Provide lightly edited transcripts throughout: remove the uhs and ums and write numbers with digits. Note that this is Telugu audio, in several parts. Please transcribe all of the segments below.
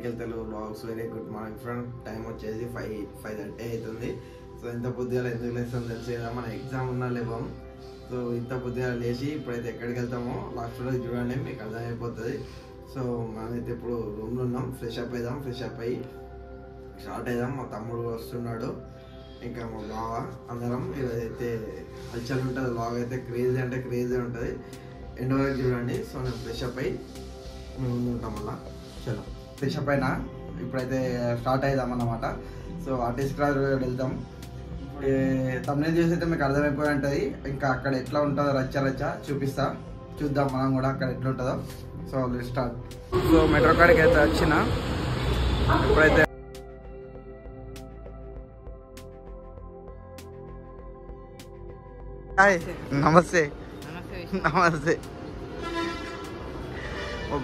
ఎక్కడికి వెళ్తారు blogs. Very good morning friend. Time వచ్చేసి 5:30 అవుతుంది. సో ఇంత పొద్దుగా ఎందుకు లేస్తాం తెలిసి కదా, మన ఎగ్జామ్ ఉన్నా లేవాం. సో ఇంత పొద్దుగా లేచి ఇప్పుడైతే ఎక్కడికి వెళ్తామో లాస్ట్లో చూడండి, మీకు అర్థమైపోతుంది. సో మనమైతే ఇప్పుడు రూమ్లో ఉన్నాం. ఫ్రెష్ అప్ అయ్యి స్టార్ట్ అవుదాం. మా తమ్ముడు వస్తున్నాడు, ఇంకా మా బావ, అందరం. ఇదైతే హల్చల్ ఉంటుంది. బ్లాగ్ అయితే క్రేజీ అంటే క్రేజీ ఉంటుంది. ఎండ్ వరకు చూడండి. సో నేను ఫ్రెష్ అప్ అయ్యి మేము ముందు ఉంటాం. మళ్ళా చలో ఫ్రెష్ అప్ అయినా ఇప్పుడైతే స్టార్ట్ అవుదాం అన్నమాట. సో ఆర్టిస్ట్ క్లాస్ వెళ్తాం. తమ్ముని చూసి అయితే మీకు అర్థమైపోయి ఉంటుంది. ఇంకా అక్కడ ఎట్లా ఉంటుందో రచ్చ చూపిస్తా, చూద్దాం మనం కూడా అక్కడ ఎట్లా ఉంటుందో. So start. సో మెట్రో కాడికి అయితే వచ్చిన ఇప్పుడైతే హాయ్ నమస్తే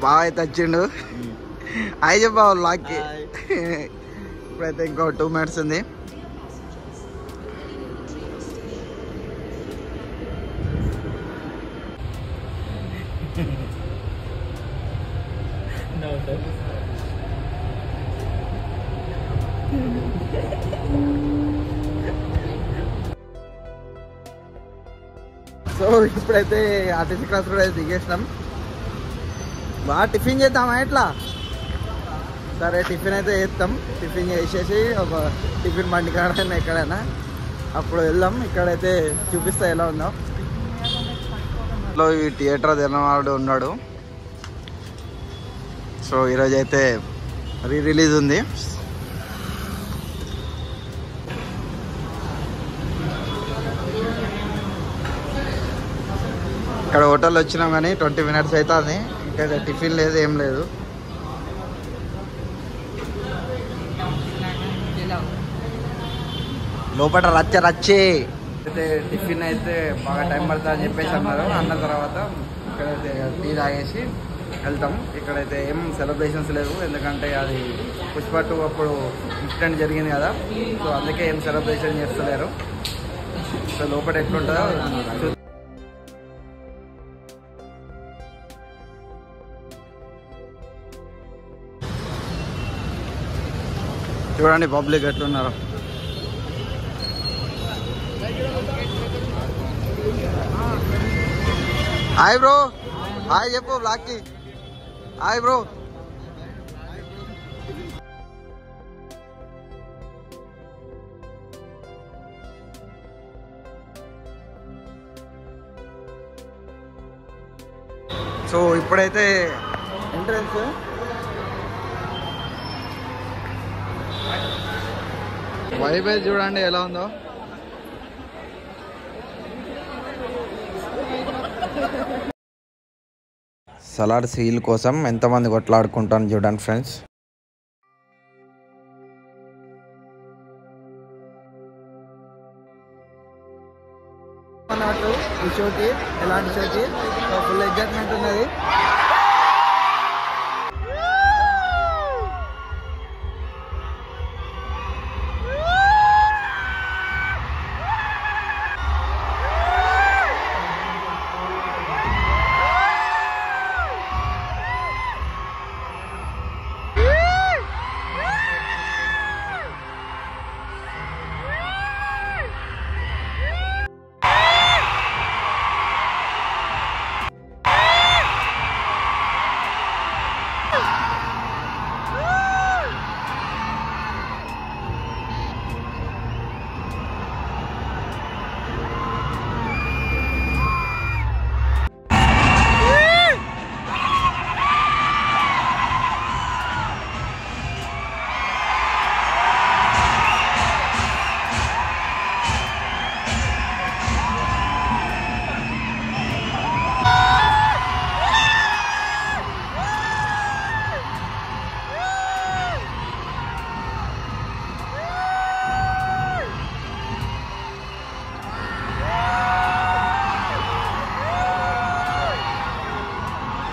బాగా అయితే వచ్చిండు. హాయ్ చెప్పా లాక్కి. ఇప్పుడైతే ఇంకో 2 minutes ఉంది. సో ఇప్పుడైతే ఆర్టీసీ క్లాస్ కూడా దిగేసినాం. బాగా టిఫిన్ చేద్దామా ఎట్లా? సరే టిఫిన్ అయితే చేస్తాం. టిఫిన్ చేసేసి ఒక టిఫిన్ బండి కాడైనా ఎక్కడైనా అప్పుడు వెళ్దాం. ఇక్కడైతే చూపిస్తా ఎలా ఉందో. ఈ థియేటర్ తినవాడు ఉన్నాడు. సో ఈరోజు అయితే రిలీజ్ ఉంది. ఇక్కడ హోటల్ వచ్చినాం కానీ 20 minutes అవుతుంది. ఇంకా టిఫిన్ లేదు, ఏం లేదు. లోపల రచ్చే అయితే టిఫిన్ అయితే బాగా టైం పడుతుంది అని చెప్పేసి అన్నారు. అన్న తర్వాత ఇక్కడైతే టీ తాగేసి వెళ్తాం. ఇక్కడైతే ఏం సెలబ్రేషన్స్ లేవు, ఎందుకంటే అది పుష్ప 2 అప్పుడు ఇన్సిడెంట్ జరిగింది కదా. సో అందుకే ఏం సెలబ్రేషన్ చేస్తలేరు. సో లోపల ఎట్లుంటుందో చూడండి, పబ్లిక్ ఎట్లున్నారు. హాయ్ బ్రో, హాయ్ చెప్పు బ్లాక్కి. Hi bro. సో ఇప్పుడైతే ఎంట్రన్స్ వైబ్ చూడండి ఎలా ఉందో. సలాడ్ సీల్ కోసం ఎంతమంది కొట్లాడుకుంటాను చూడండి ఫ్రెండ్స్. అన్నట్టు ఈ షోకి ఎలాంటి షోకి ఫుల్ ఎగ్జైట్మెంట్ ఉన్నది.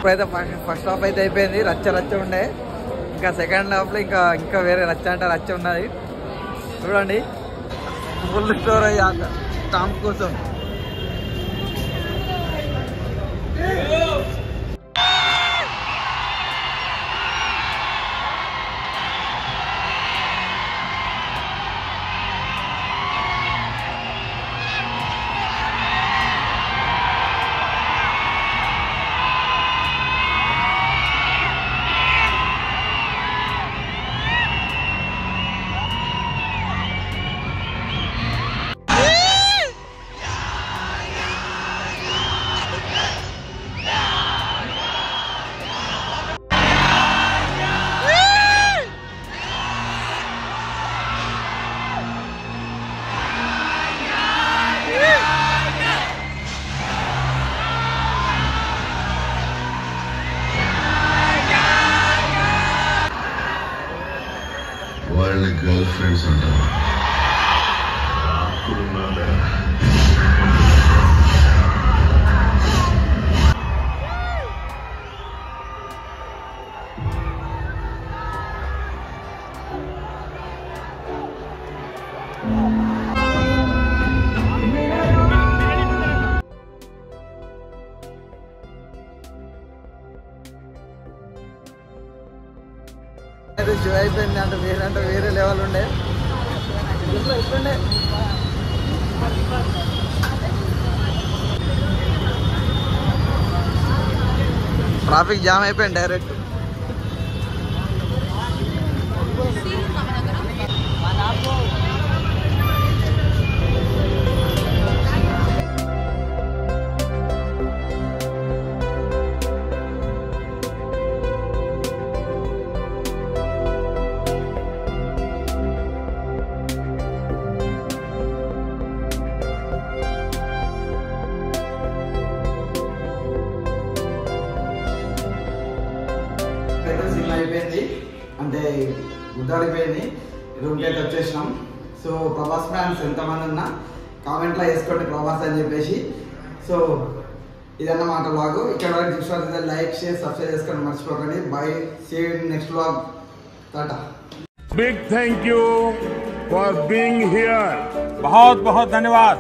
ఇప్పుడైతే ఫస్ట్ హాఫ్ అయితే అయిపోయింది. రచ్చ ఉండే. ఇంకా సెకండ్ హాఫ్లో ఇంకా వేరే రచ్చ అంటే రచ్చ ఉన్నది. చూడండి ఫుల్ స్టోర్ అయ్యాక టామ్ కోసం. వాళ్ళ గర్ల్ ఫ్రెండ్స్ అంటారు. షో అయిపోయింది అంటే వేరే లెవెల్ ఉండే. ట్రాఫిక్ జామ్ అయిపోయింది డైరెక్ట్. సినిమా అయిపోయింది అంటే ముద్దాడిపోయింది. రూమ్కి అయితే వచ్చేసినాం. సో ప్రభాస్ ఫ్యాన్స్ ఎంతమంది ఉన్నా కామెంట్లో వేసుకోండి ప్రభాస్ అని చెప్పేసి. సో ఇదన్నమాట వ్లాగ్. ఇక్కడ వరకు చూసినట్లయితే లైక్ షేర్ సబ్స్క్రైబ్ చేసుకోండి మర్చిపోకండి. Bye, see you in next vlog. Tata. Big thank you for being here. बहुत बहुत धन्यवाद.